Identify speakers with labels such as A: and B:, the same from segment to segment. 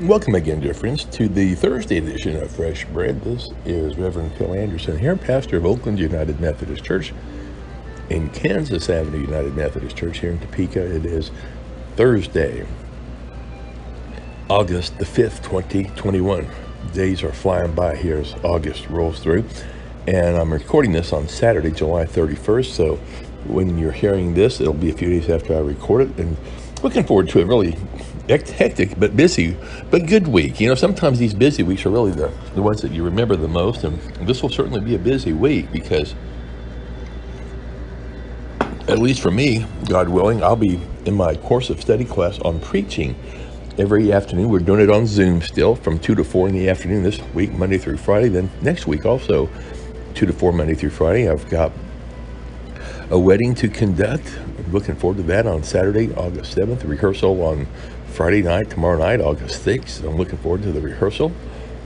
A: Welcome again, dear friends, to the Thursday edition of Fresh Bread. This is Reverend Phil Anderson here, pastor of Oakland United Methodist Church in Kansas Avenue United Methodist Church here in Topeka. It is Thursday, August the 5th, 2021. Days are flying by here as August rolls through. And I'm recording this on Saturday, July 31st. So when you're hearing this, it'll be a few days after I record it. And looking forward to a really hectic but busy but good week. You know, sometimes these busy weeks are really the ones that you remember the most. And this will certainly be a busy week because, at least for me, God willing, I'll be in my course of study class on preaching every afternoon. We're doing it on Zoom still from 2 to 4 in the afternoon this week, Monday through Friday. Then next week also 2 to 4 Monday through Friday. I've got a wedding to conduct. I'm looking forward to that on Saturday, August 7th. Rehearsal on Friday night, tomorrow night, August 6th. I'm looking forward to the rehearsal.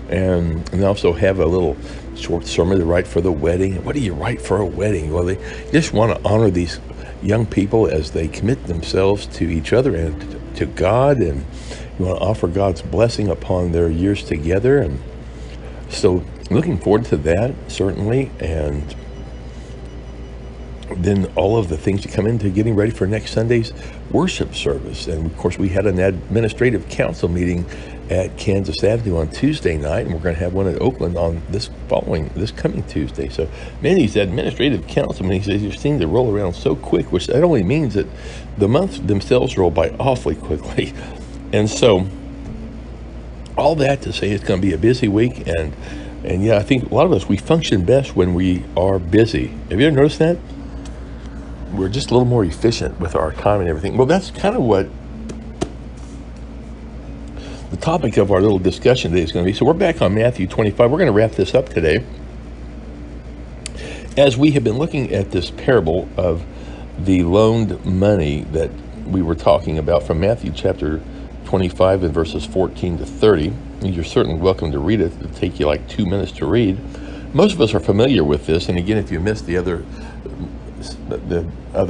A: And also have a little short sermon to write for the wedding. What do you write for a wedding? Well, they just want to honor these young people as they commit themselves to each other and to God. And you want to offer God's blessing upon their years together. And so looking forward to that, certainly. And then all of the things that come into getting ready for next Sunday's worship service. And of course, we had an administrative council meeting at Kansas Avenue on Tuesday night, and we're going to have one at Oakland on this coming Tuesday. So many of these administrative council meetings, they just seem to roll around so quick, which that only means that the months themselves roll by awfully quickly. And so all that to say, it's going to be a busy week. And yeah, I think a lot of us, we function best when we are busy. Have you ever noticed that? We're just a little more efficient with our time and everything. Well, that's kind of what the topic of our little discussion today is going to be. So we're back on Matthew 25. We're going to wrap this up today, as we have been looking at this parable of the loaned money that we were talking about from Matthew chapter 25 and verses 14 to 30. And you're certainly welcome to read it. It'll take you like 2 minutes to read. Most of us are familiar with this. And again, if you missed the other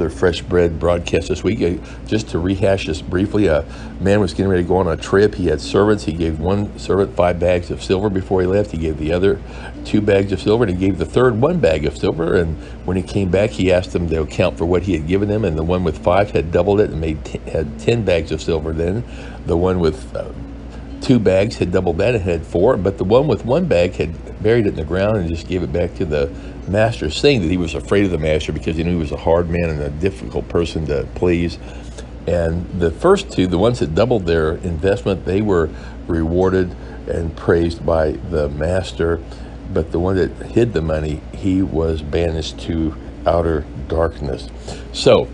A: Fresh Bread broadcast this week, just to rehash this briefly, a man was getting ready to go on a trip. He had servants. He gave one servant 5 bags of silver before he left. He gave the other 2 bags of silver, and he gave the third 1 bag of silver. And when he came back, he asked them to account for what he had given them, and the one with 5 had doubled it and had 10 bags of silver. Then the one with 2 bags had doubled that and had 4, but the one with 1 bag had buried it in the ground and just gave it back to the master, saying that he was afraid of the master because he knew he was a hard man and a difficult person to please. And the first 2, the ones that doubled their investment, they were rewarded and praised by the master. But the one that hid the money, he was banished to outer darkness. So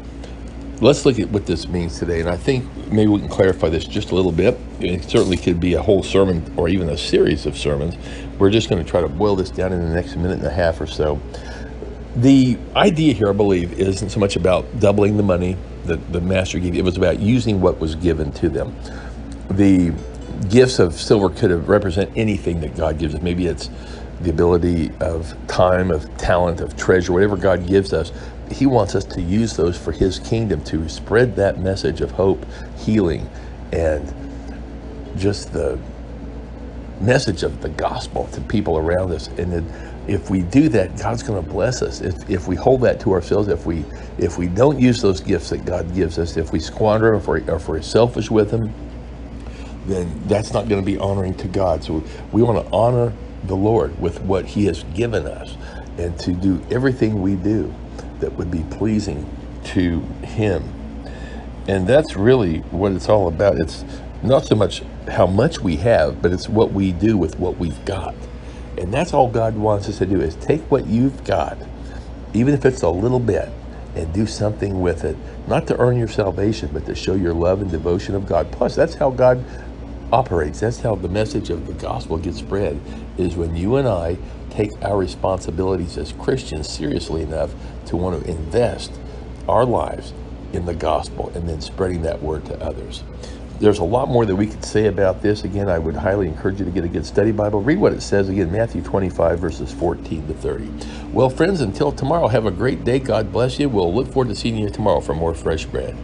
A: let's look at what this means today. And I think maybe we can clarify this just a little bit. It certainly could be a whole sermon or even a series of sermons. We're just going to try to boil this down in the next minute and a half or so. The idea here, I believe, isn't so much about doubling the money that the master gave. It was about using what was given to them. The gifts of silver could have represent anything that God gives us. Maybe it's the ability of time, of talent, of treasure, whatever God gives us. He wants us to use those for his kingdom, to spread that message of hope, healing, and just the message of the gospel to people around us. And then if we do that, God's going to bless us. If we hold that to ourselves, if we don't use those gifts that God gives us, if we squander them or if we're selfish with them, then that's not going to be honoring to God. So we want to honor the Lord with what he has given us, and to do everything we do that would be pleasing to him. And that's really what it's all about. It's not so much how much we have, but it's what we do with what we've got. And that's all God wants us to do, is take what you've got, even if it's a little bit, and do something with it, not to earn your salvation, but to show your love and devotion of God. Plus, that's how God operates. That's how the message of the gospel gets spread, is when you and I take our responsibilities as Christians seriously enough to want to invest our lives in the gospel and then spreading that word to others. There's a lot more that we could say about this. Again, I would highly encourage you to get a good study Bible. Read what it says. Again, Matthew 25, verses 14 to 30. Well, friends, until tomorrow, have a great day. God bless you. We'll look forward to seeing you tomorrow for more Fresh Bread.